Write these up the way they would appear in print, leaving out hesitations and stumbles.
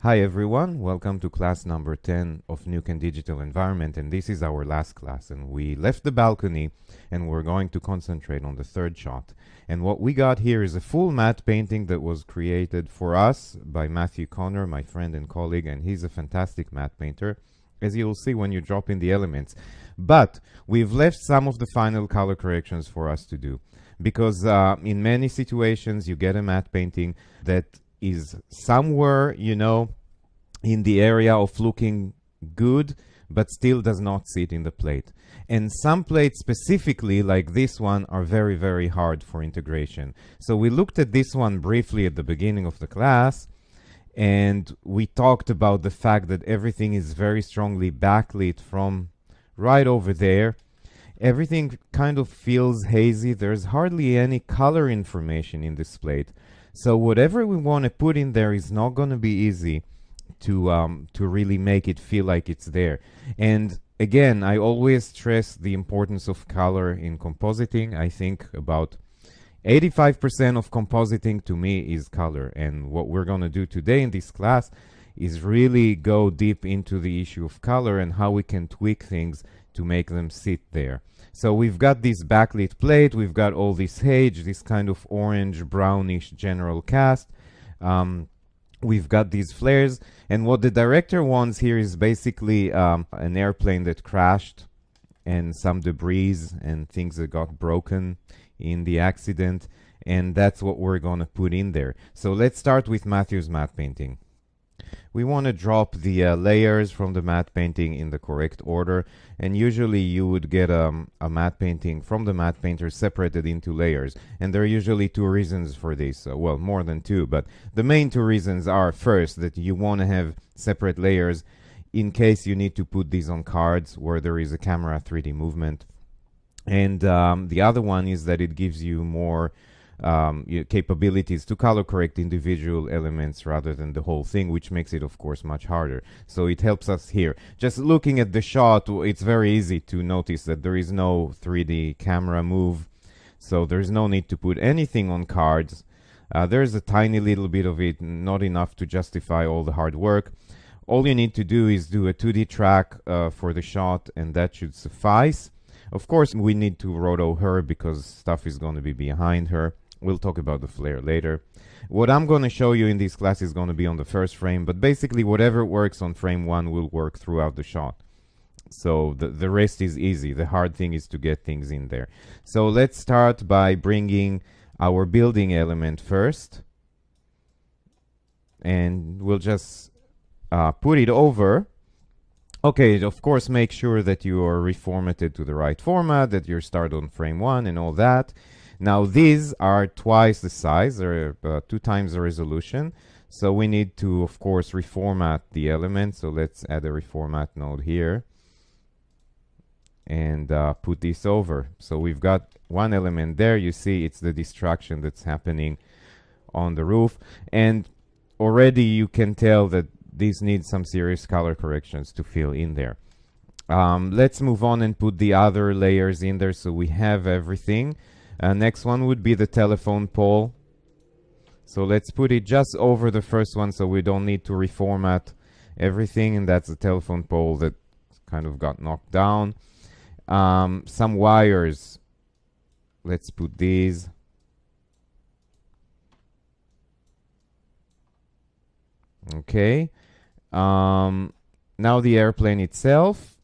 Hi everyone, welcome to class number 10 of Nuke and Digital Environment, and this is our last class, and we left the balcony and we're going to concentrate on the third shot. And what we got here is a full matte painting that was created for us by Matthew Connor, my friend and colleague, and he's a fantastic matte painter, as you'll see when you drop in the elements. But we've left some of the final color corrections for us to do, because in many situations you get a matte painting that is somewhere, in the area of looking good, but still does not sit in the plate. And some plates specifically, like this one, are very, very hard for integration. So we looked at this one briefly at the beginning of the class, and we talked about the fact that everything is very strongly backlit from right over there. Everything kind of feels hazy. There's hardly any color information in this plate. So whatever we want to put in there is not going to be easy to really make it feel like it's there. And again, I always stress the importance of color in compositing. I think about 85% of compositing to me is color. And what we're going to do today in this class is really go deep into the issue of color and how we can tweak things to make them sit there. So we've got this backlit plate, we've got all this haze, this kind of orange brownish general cast. We've got these flares, and what the director wants here is basically an airplane that crashed and some debris and things that got broken in the accident, and that's what we're going to put in there. So let's start with Matthew's matte painting. We want to drop the layers from the matte painting in the correct order, and usually you would get a matte painting from the matte painter separated into layers, and there are usually two reasons for this. Well, more than two, but the main two reasons are, first, that you want to have separate layers in case you need to put these on cards where there is a camera 3D movement, and the other one is that it gives you more capabilities to color correct individual elements rather than the whole thing, which makes it, of course, much harder. So it helps us here. Just looking at the shot, it's very easy to notice that there is no 3D camera move, so there's no need to put anything on cards. There's a tiny little bit of it, not enough to justify all the hard work. All you need to do is do a 2D track for the shot, and that should suffice. Of course, we need to roto her because stuff is going to be behind her. We'll talk about the flare later. What I'm going to show you in this class is going to be on the first frame, but basically whatever works on frame 1 will work throughout the shot. So the rest is easy. The hard thing is to get things in there. So let's start by bringing our building element first. And we'll just put it over. Okay, of course, make sure that you are reformatted to the right format, that you start on frame 1 and all that. Now, these are twice the size, or 2 times the resolution. So we need to, of course, reformat the element. So let's add a reformat node here and put this over. So we've got one element there. You see it's the destruction that's happening on the roof. And already you can tell that these need some serious color corrections to fill in there. Let's move on and put the other layers in there so we have everything. Next one would be the telephone pole. So let's put it just over the first one so we don't need to reformat everything, and that's the telephone pole that kind of got knocked down. Some wires. Let's put these. Okay. Now the airplane itself.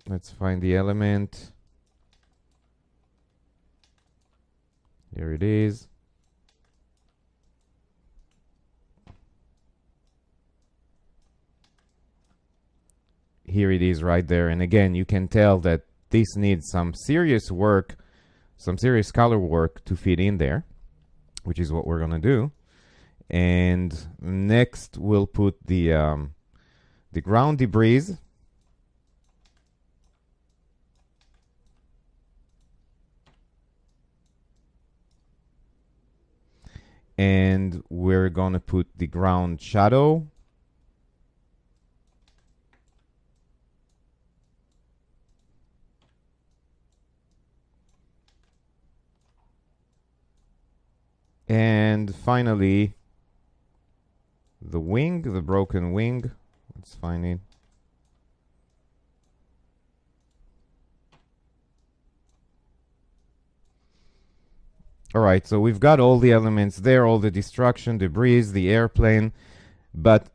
Let's find the element. Here it is. Here it is right there. And again, you can tell that this needs some serious work, some serious color work to fit in there, which is what we're going to do. And next, we'll put the ground debris. And we're going to put the ground shadow. And finally, the wing, the broken wing. Let's find it. All right, so we've got all the elements there, all the destruction, debris, the airplane, but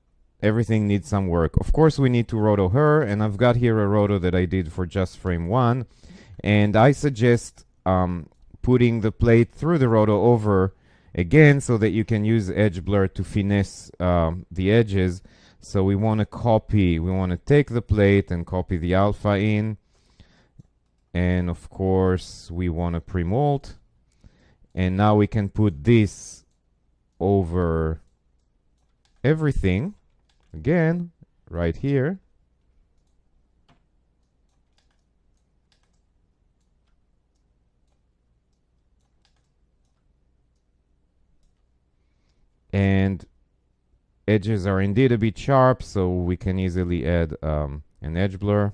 everything needs some work. Of course, we need to roto her, and I've got here a roto that I did for just frame 1, and I suggest putting the plate through the roto over again so that you can use edge blur to finesse the edges. So we want to take the plate and copy the alpha in, and of course we want to pre-mold. And now we can put this over everything, again, right here. And edges are indeed a bit sharp, so we can easily add an edge blur.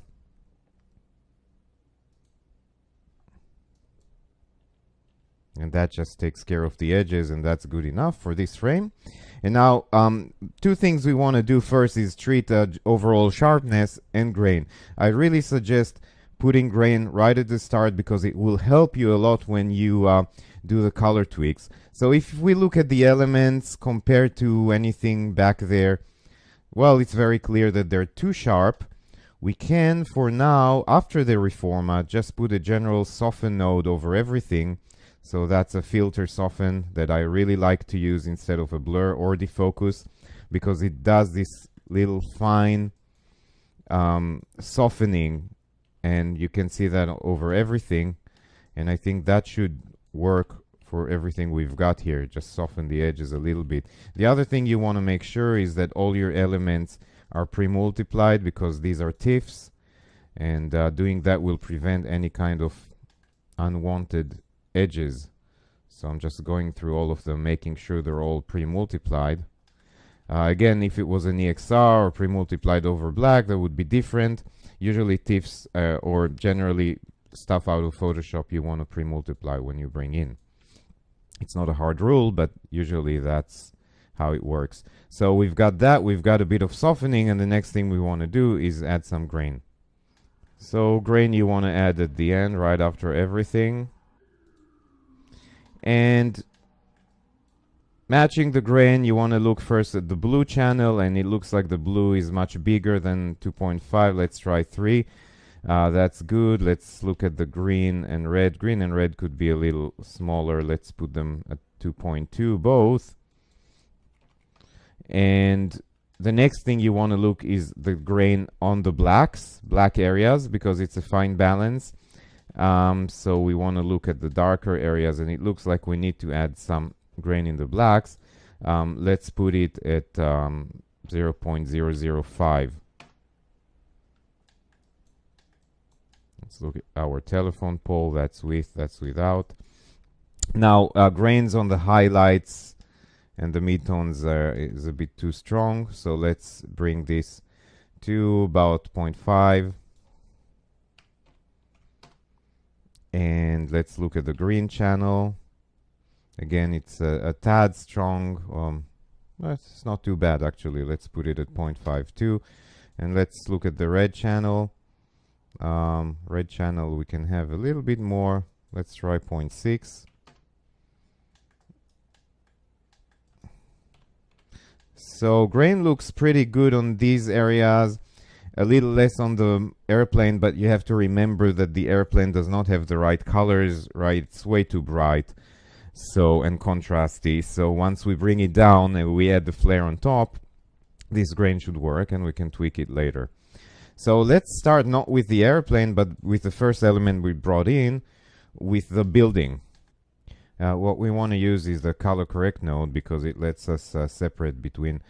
And that just takes care of the edges, and that's good enough for this frame. And now, two things we want to do first is treat overall sharpness and grain. I really suggest putting grain right at the start because it will help you a lot when you do the color tweaks. So if we look at the elements compared to anything back there, well, it's very clear that they're too sharp. We can, for now, after the reformat, just put a general soften node over everything. So that's a filter soften that I really like to use instead of a blur or defocus, because it does this little fine softening, and you can see that over everything. And I think that should work for everything we've got here. Just soften the edges a little bit. The other thing you want to make sure is that all your elements are pre-multiplied, because these are TIFFs, and doing that will prevent any kind of unwanted edges. So I'm just going through all of them, making sure they're all pre-multiplied. Again, if it was an EXR or pre-multiplied over black, that would be different. Usually TIFFs or generally stuff out of Photoshop you want to pre-multiply when you bring in. It's not a hard rule, but usually that's how it works. So we've got that, we've got a bit of softening, and the next thing we want to do is add some grain. So grain you want to add at the end, right after everything. And matching the grain, you want to look first at the blue channel, and it looks like the blue is much bigger than 2.5. Let's try 3. That's good. Let's look at the green and red. Green and red could be a little smaller. Let's put them at 2.2 both. And the next thing you want to look is the grain on the black areas, because it's a fine balance. So we want to look at the darker areas, and it looks like we need to add some grain in the blacks. Let's put it at 0.005. Let's look at our telephone pole. That's with, that's without. Now, grains on the highlights and the midtones is a bit too strong, so let's bring this to about 0.5. And let's look at the green channel. Again, it's a tad strong. It's not too bad, actually. Let's put it at 0.52. And let's look at the red channel. Red channel, we can have a little bit more. Let's try 0.6. So grain looks pretty good on these areas. A little less on the airplane, but you have to remember that the airplane does not have the right colors, right? It's way too bright, so, and contrasty. So once we bring it down and we add the flare on top, this grain should work, and we can tweak it later. So let's start not with the airplane, but with the first element we brought in, with the building. What we want to use is the color correct node, because it lets us separate between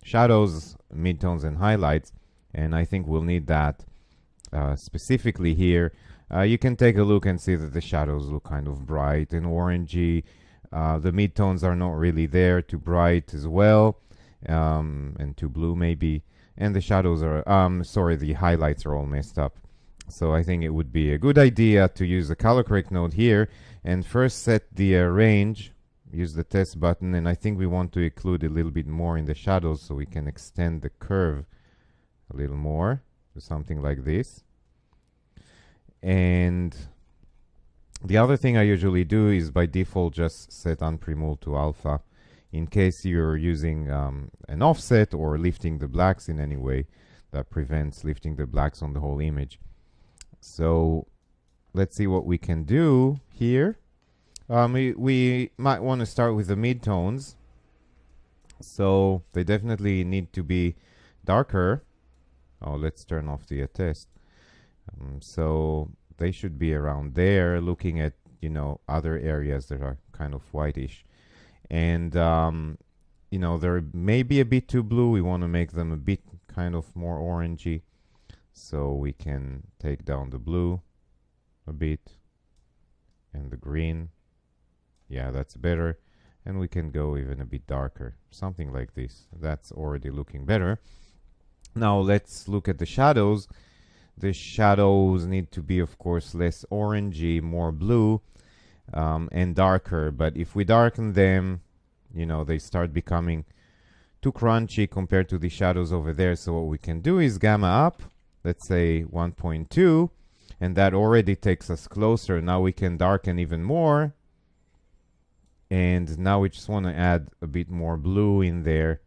shadows, midtones, and highlights. And I think we'll need that specifically here. You can take a look and see that the shadows look kind of bright and orangey. The midtones are not really there, too bright as well, and too blue maybe. And the shadows are, the highlights are all messed up. So I think it would be a good idea to use the color correct node here and first set the range. use the test button, and I think we want to include a little bit more in the shadows, so we can extend the curve a little more to something like this. And the other thing I usually do is by default just set unpremul to alpha in case you're using an offset or lifting the blacks in any way that prevents lifting the blacks on the whole image. So let's see what we can do here. We might want to start with the midtones. So they definitely need to be darker. Oh, let's turn off the test. So they should be around there, looking at, you know, other areas that are kind of whitish. And, you know, they're maybe a bit too blue. We want to make them a bit kind of more orangey. So we can take down the blue a bit and the green. Yeah, that's better. And we can go even a bit darker, something like this. That's already looking better. Now let's look at the shadows. The shadows need to be, of course, less orangey, more blue, and darker. But if we darken them, you know, they start becoming too crunchy compared to the shadows over there. So what we can do is gamma up, let's say 1.2, and that already takes us closer. Now we can darken even more. And now we just want to add a bit more blue in there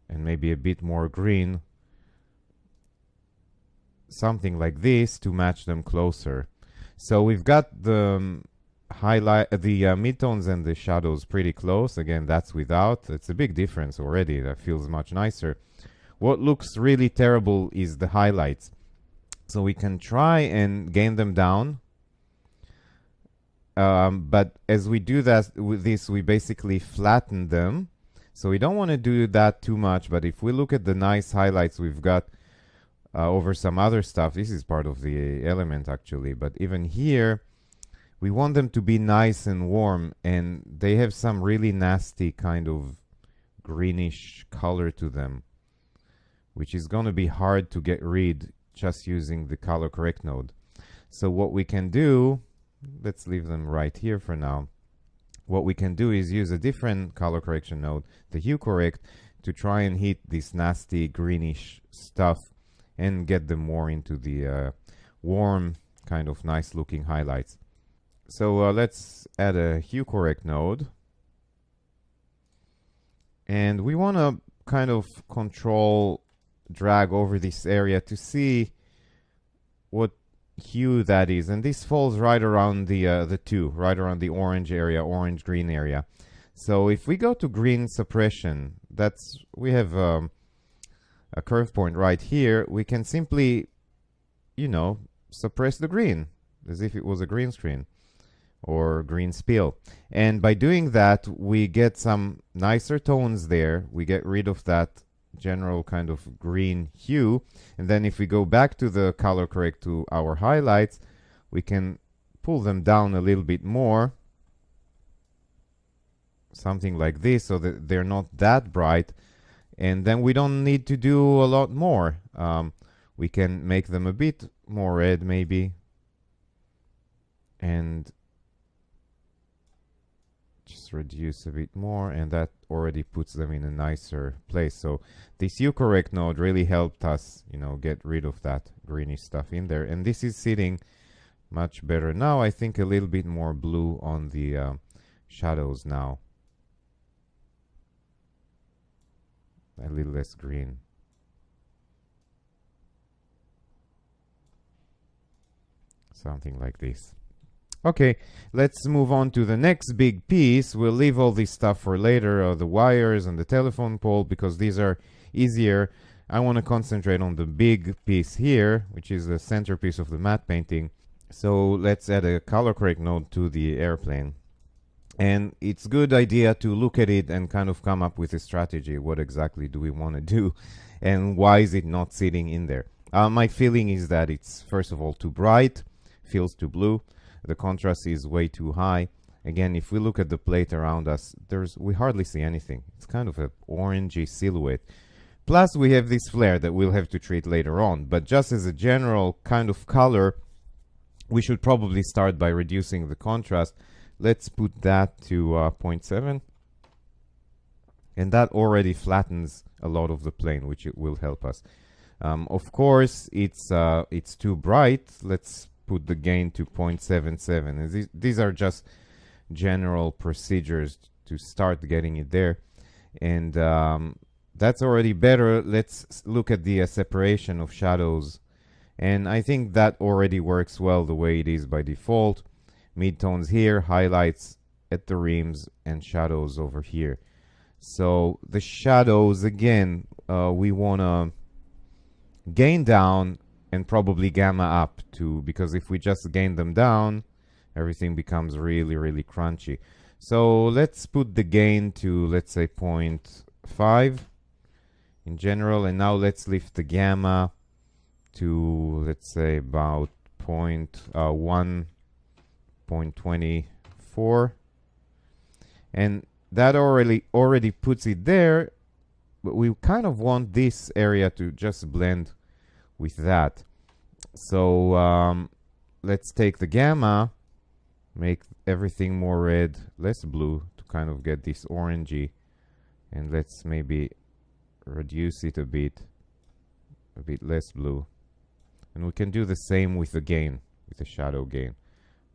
and maybe a bit more green. Something like this to match them closer. So we've got the midtones and the shadows pretty close. Again, that's without. It's a big difference already. That feels much nicer. What looks really terrible is the highlights. So we can try and gain them down. But as we do that with this, we basically flatten them. So we don't want to do that too much. But if we look at the nice highlights we've got over some other stuff, this is part of the element actually, but even here we want them to be nice and warm, and they have some really nasty kind of greenish color to them, which is going to be hard to get rid just using the color correct node. So what we can do, let's leave them right here for now. What we can do is use a different color correction node, the hue correct, to try and hit this nasty greenish stuff and get them more into the warm, kind of nice looking highlights. So let's add a hue correct node. And we want to kind of control drag over this area to see what hue that is. And this falls right around the two, right around the orange area, orange-green area. So if we go to green suppression, we have a curve point right here. We can simply, you know, suppress the green as if it was a green screen or green spill. And by doing that, we get some nicer tones there. We get rid of that general kind of green hue. And then if we go back to the color correct to our highlights, we can pull them down a little bit more. Something like this, so that they're not that bright. And then we don't need to do a lot more. We can make them a bit more red maybe. And just reduce a bit more, and that already puts them in a nicer place. So this hue correct node really helped us, you know, get rid of that greenish stuff in there. And this is sitting much better now. I think a little bit more blue on the shadows now. A little less green. Something like this. Okay, let's move on to the next big piece. We'll leave all this stuff for later, the wires and the telephone pole, because these are easier. I want to concentrate on the big piece here, which is the centerpiece of the matte painting. So let's add a color correct node to the airplane. And it's a good idea to look at it and kind of come up with a strategy. What exactly do we want to do? And why is it not sitting in there? My feeling is that it's, first of all, too bright, feels too blue. The contrast is way too high. Again, if we look at the plate around us, we hardly see anything. It's kind of an orangey silhouette. Plus, we have this flare that we'll have to treat later on. But just as a general kind of color, we should probably start by reducing the contrast Let's put that to 0.7. And that already flattens a lot of the plane, which it will help us. Of course, it's too bright. Let's put the gain to 0.77. And these are just general procedures to start getting it there. And that's already better. Let's look at the separation of shadows. And I think that already works well the way it is by default. Midtones here, highlights at the rims, and shadows over here. So the shadows, again, we want to gain down and probably gamma up too, because if we just gain them down, everything becomes really, really crunchy. So let's put the gain to, let's say, 0.5 in general. And now let's lift the gamma to, let's say, about 1.24. And that already puts it there, but we kind of want this area to just blend with that. So let's take the gamma, make everything more red, less blue, to kind of get this orangey, and let's maybe reduce it a bit less blue. And we can do the same with the gain, with the shadow gain.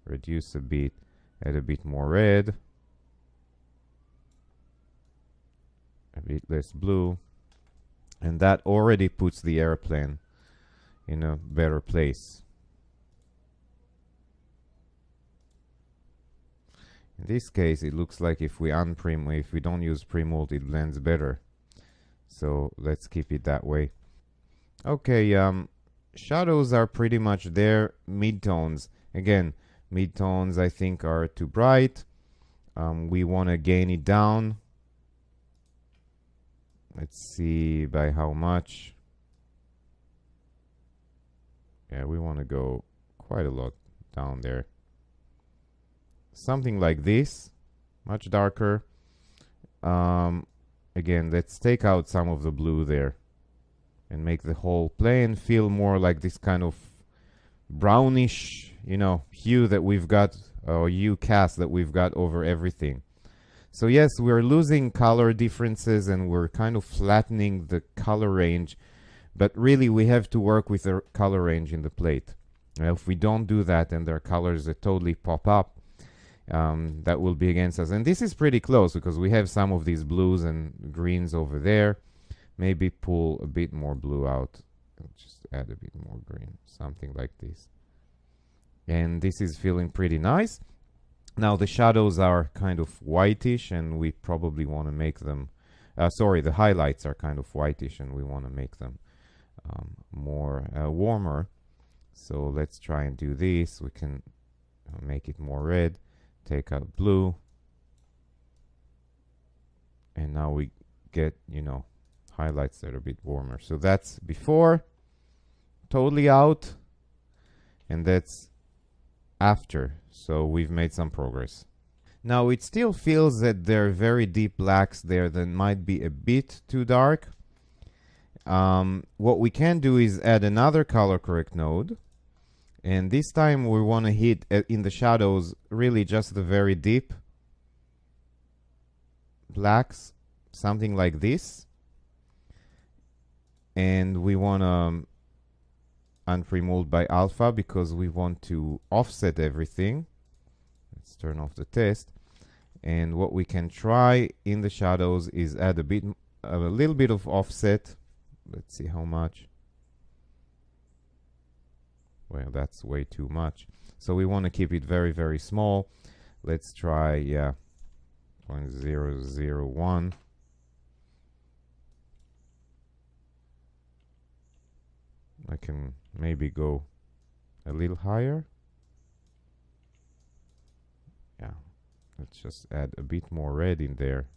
Reduce a bit, add a bit more red, a bit less blue, and that already puts the airplane in a better place. In this case, it looks like if we don't use pre-mold, it blends better. So let's keep it that way. Okay, shadows are pretty much there. Midtones, again, midtones I think are too bright. We want to gain it down. Let's see by how much. Yeah, we want to go quite a lot down there. Something like this, much darker. Again, let's take out some of the blue there and make the whole plane feel more like this kind of brownish, hue that we've got, or hue cast that we've got over everything. So yes, we're losing color differences and we're kind of flattening the color range, but really we have to work with the color range in the plate. If we don't do that and there are colors that totally pop up, that will be against us. And this is pretty close because we have some of these blues and greens over there. Maybe pull a bit more blue out. Just add a bit more green, something like this. And this is feeling pretty nice. Now the shadows are kind of whitish and we probably want to make them, the highlights are kind of whitish and we want to make them more warmer. So let's try and do this. We can make it more red, take out blue, and now we get, highlights that are a bit warmer. So that's before, totally out, and that's after. So we've made some progress. Now it still feels that there are very deep blacks there that might be a bit too dark. What we can do is add another color correct node, and this time we want to hit in the shadows really just the very deep blacks, something like this. And we want to unpremold by alpha because we want to offset everything. Let's turn off the test. And what we can try in the shadows is add a little bit of offset. Let's see how much. Well, that's way too much. So we want to keep it very, very small. Let's try, 0.001. I can maybe go a little higher. Yeah, let's just add a bit more red in there.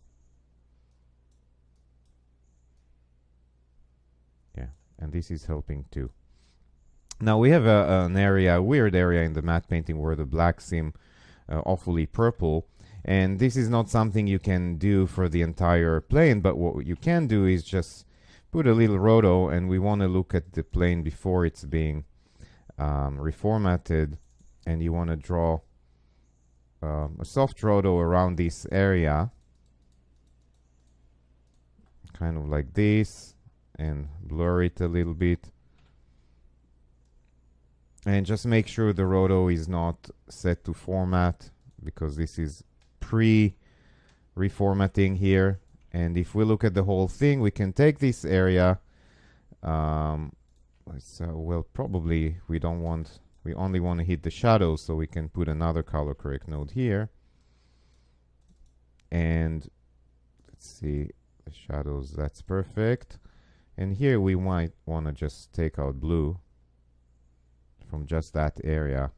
Yeah, and this is helping too. Now we have a weird area in the matte painting where the blacks seem awfully purple. And this is not something you can do for the entire plane, but what you can do is just put a little roto, and we want to look at the plane before it's being reformatted, and you want to draw a soft roto around this area, kind of like this, and blur it a little bit. And just make sure the roto is not set to format, because this is pre-reformatting here. And if we look at the whole thing, we can take this area. Well, probably we only want to hit the shadows, so we can put another color correct node here. And let's see, the shadows, that's perfect. And here we might want to just take out blue from just that area.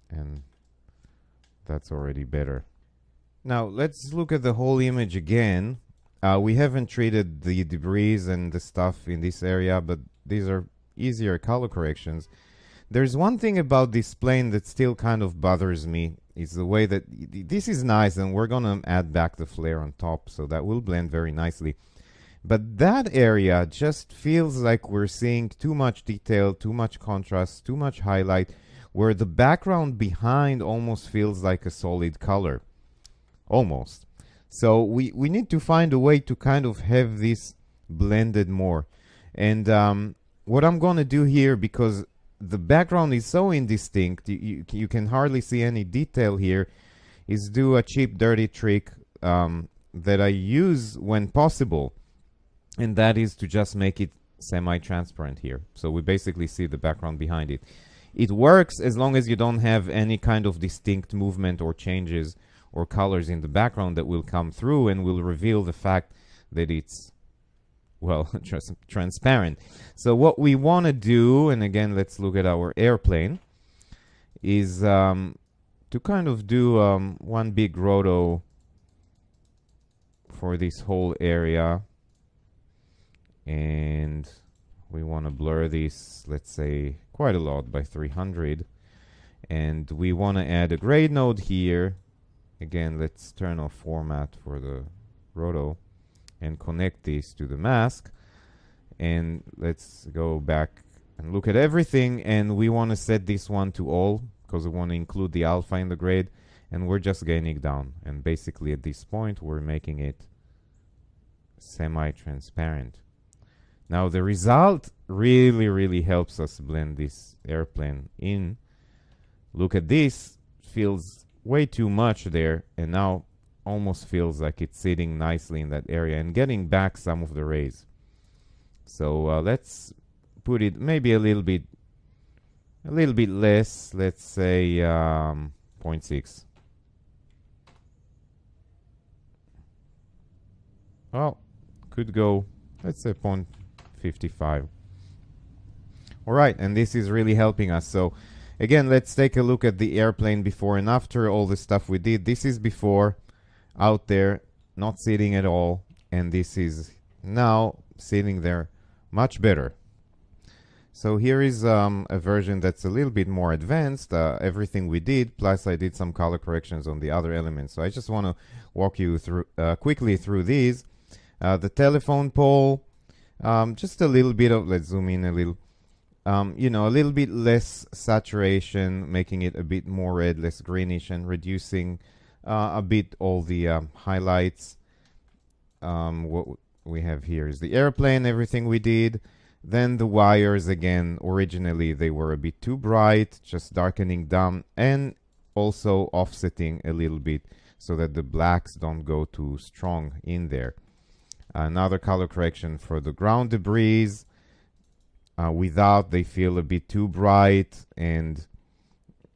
And that's already better. Now let's look at the whole image again. We haven't treated the debris and the stuff in this area, but these are easier color corrections. There's one thing about this plane that still kind of bothers me. It's the way that this is nice, and we're gonna add back the flare on top, so that will blend very nicely. But that area just feels like we're seeing too much detail, too much contrast, too much highlight, where the background behind almost feels like a solid color. Almost. So we need to find a way to kind of have this blended more. And what I'm going to do here, because the background is so indistinct, you can hardly see any detail here, is do a cheap, dirty trick that I use when possible. And that is to just make it semi-transparent here. So we basically see the background behind it. It works as long as you don't have any kind of distinct movement or changes or colors in the background that will come through and will reveal the fact that it's, well, transparent. So what we want to do, and again, let's look at our airplane, is to kind of do one big roto for this whole area. And we want to blur this, let's say, quite a lot by 300. And we want to add a grade node here. Again, let's turn off format for the roto and connect this to the mask. And let's go back and look at everything. And we want to set this one to all, because we want to include the alpha in the grade. And we're just gaining down. And basically at this point, we're making it semi-transparent. Now the result really helps us blend this airplane in. Look at this, feels way too much there, and now almost feels like it's sitting nicely in that area and getting back some of the rays. So let's put it maybe a little bit less, let's say 0.6. Well, could go, let's say 0.55. All right, and this is really helping us. So again, let's take a look at the airplane before and after all the stuff we did. This is before, out there, not sitting at all, and this is now sitting there much better. So here is a version that's a little bit more advanced. Everything we did, plus I did some color corrections on the other elements. So I just want to walk you through quickly through these. The telephone pole, just a little bit of, let's zoom in a little, you know, a little bit less saturation, making it a bit more red, less greenish, and reducing a bit all the highlights. What we have here is the airplane, everything we did. Then the wires, again, originally they were a bit too bright, just darkening down and also offsetting a little bit so that the blacks don't go too strong in there. Another color correction for the ground debris. Without, they feel a bit too bright, and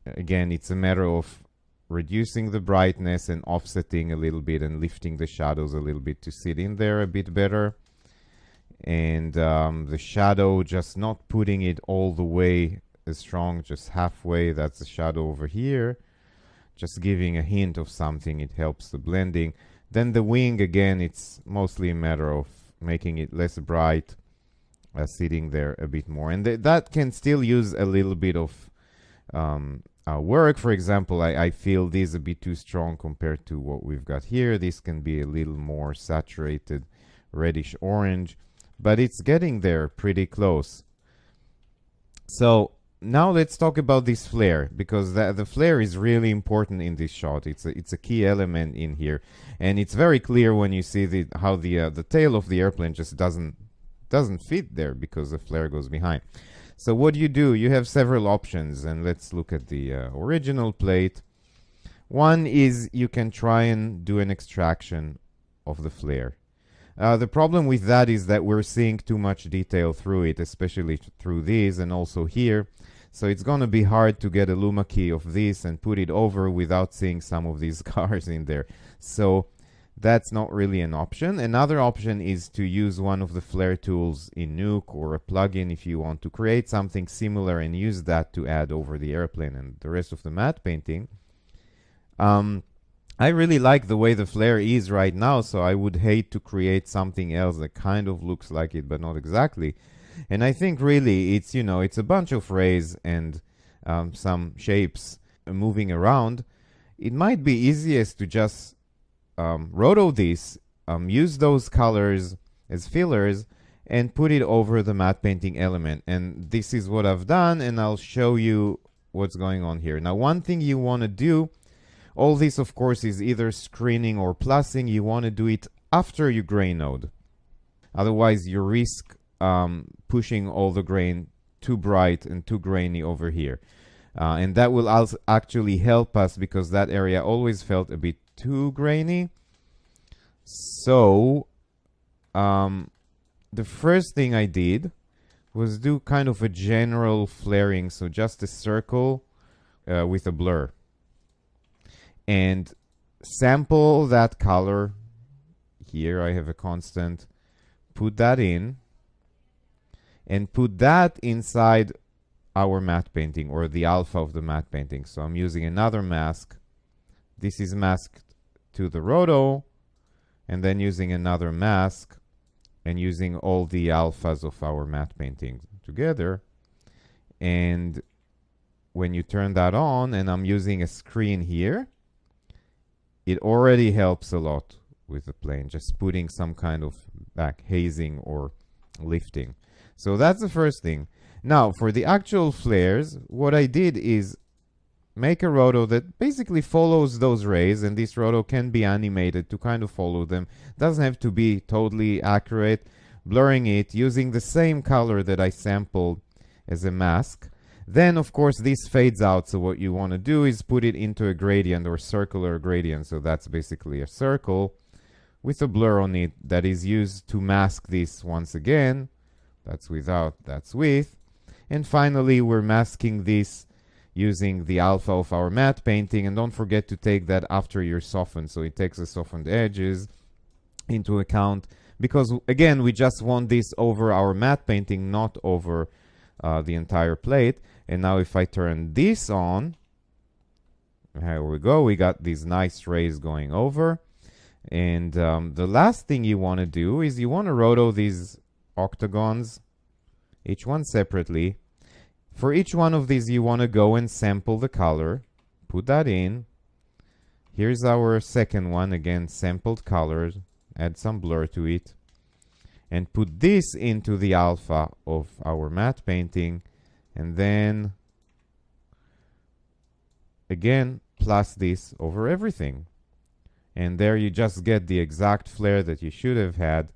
again, it's a matter of reducing the brightness and offsetting a little bit and lifting the shadows a little bit to sit in there a bit better. And the shadow, just not putting it all the way as strong, just halfway. That's the shadow over here, just giving a hint of something. It helps the blending. Then the wing, again, it's mostly a matter of making it less bright, sitting there a bit more. And that can still use a little bit of work. For example, I feel this a bit too strong compared to what we've got here. This can be a little more saturated reddish orange, but it's getting there pretty close. So now let's talk about this flare, because the flare is really important in this shot. It's a key element in here, and it's very clear when you see how the tail of the airplane just doesn't fit there because the flare goes behind. So what do? You have several options, and let's look at the original plate. One is you can try and do an extraction of the flare. The problem with that is that we're seeing too much detail through it, especially through these and also here. So it's going to be hard to get a luma key of this and put it over without seeing some of these cars in there. So that's not really an option. Another option is to use one of the flare tools in Nuke or a plugin if you want to create something similar and use that to add over the airplane and the rest of the matte painting. I really like the way the flare is right now, so I would hate to create something else that kind of looks like it, but not exactly. And I think really it's, you know, it's a bunch of rays and some shapes moving around. It might be easiest to just roto this, use those colors as fillers, and put it over the matte painting element. And this is what I've done, and I'll show you what's going on here. Now, one thing you want to do, all this, of course, is either screening or plussing. You want to do it after your grain node. Otherwise, you risk pushing all the grain too bright and too grainy over here. And that will also actually help us because that area always felt a bit too grainy. So, the first thing I did was do kind of a general flaring. So just a circle with a blur. And sample that color. Here I have a constant. Put that in. And put that inside our matte painting, or the alpha of the matte painting. So I'm using another mask. This is masked to the roto. And then using another mask. And using all the alphas of our matte painting together. And when you turn that on, and I'm using a screen here, it already helps a lot with the plane, just putting some kind of back hazing or lifting. So that's the first thing. Now, for the actual flares, what I did is make a roto that basically follows those rays, and this roto can be animated to kind of follow them. Doesn't have to be totally accurate. Blurring it, using the same color that I sampled as a mask. Then, of course, this fades out, so what you want to do is put it into a gradient or circular gradient. So that's basically a circle with a blur on it that is used to mask this once again. That's without, that's with. And finally, we're masking this using the alpha of our matte painting. And don't forget to take that after you're softened. So it takes the softened edges into account. Because, again, we just want this over our matte painting, not over the entire plate. And now if I turn this on, here we go, we got these nice rays going over. And the last thing you want to do is you want to roto these octagons, each one separately. For each one of these, you want to go and sample the color, put that in. Here's our second one, again, sampled colors, add some blur to it. And put this into the alpha of our matte painting. And then, again, plus this over everything. And there you just get the exact flare that you should have had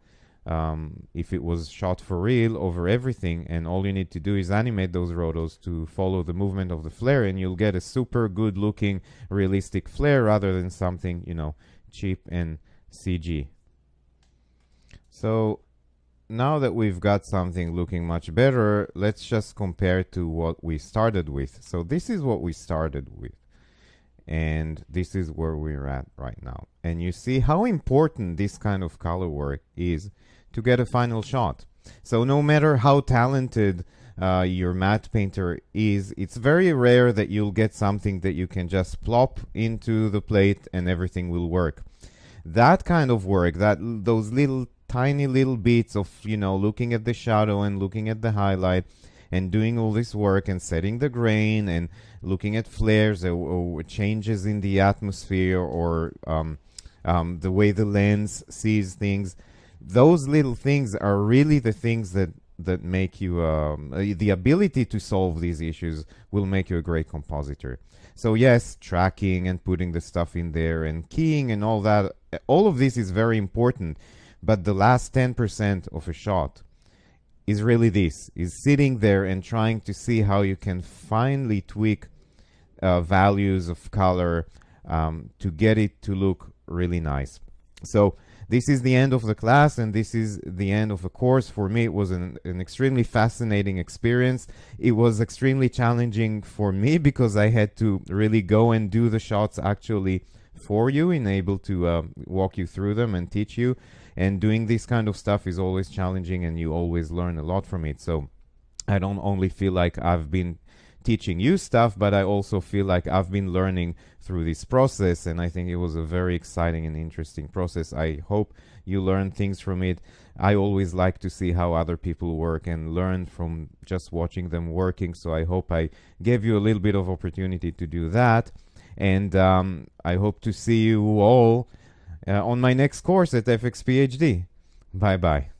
if it was shot for real over everything. And all you need to do is animate those rotos to follow the movement of the flare, and you'll get a super good looking realistic flare rather than something, you know, cheap and CG. So now that we've got something looking much better, let's just compare to what we started with. So this is what we started with. And this is where we're at right now. And you see how important this kind of color work is to get a final shot. So no matter how talented your matte painter is, it's very rare that you'll get something that you can just plop into the plate and everything will work. That kind of work, those little tiny little bits of, you know, looking at the shadow and looking at the highlight and doing all this work and setting the grain and looking at flares or changes in the atmosphere or the way the lens sees things. Those little things are really the things that that make you the ability to solve these issues will make you a great compositor. So yes, tracking and putting the stuff in there and keying and all that, all of this is very important. But the last 10% of a shot is really this, is sitting there and trying to see how you can finely tweak values of color to get it to look really nice. So this is the end of the class, and this is the end of the course. For me, it was an extremely fascinating experience. It was extremely challenging for me because I had to really go and do the shots actually for you and able to walk you through them and teach you. And doing this kind of stuff is always challenging, and you always learn a lot from it. So I don't only feel like I've been teaching you stuff, but I also feel like I've been learning through this process, and I think it was a very exciting and interesting process. I hope you learn things from it. I always like to see how other people work and learn from just watching them working, so I hope I gave you a little bit of opportunity to do that. And I hope to see you all on my next course at FX PhD. Bye bye.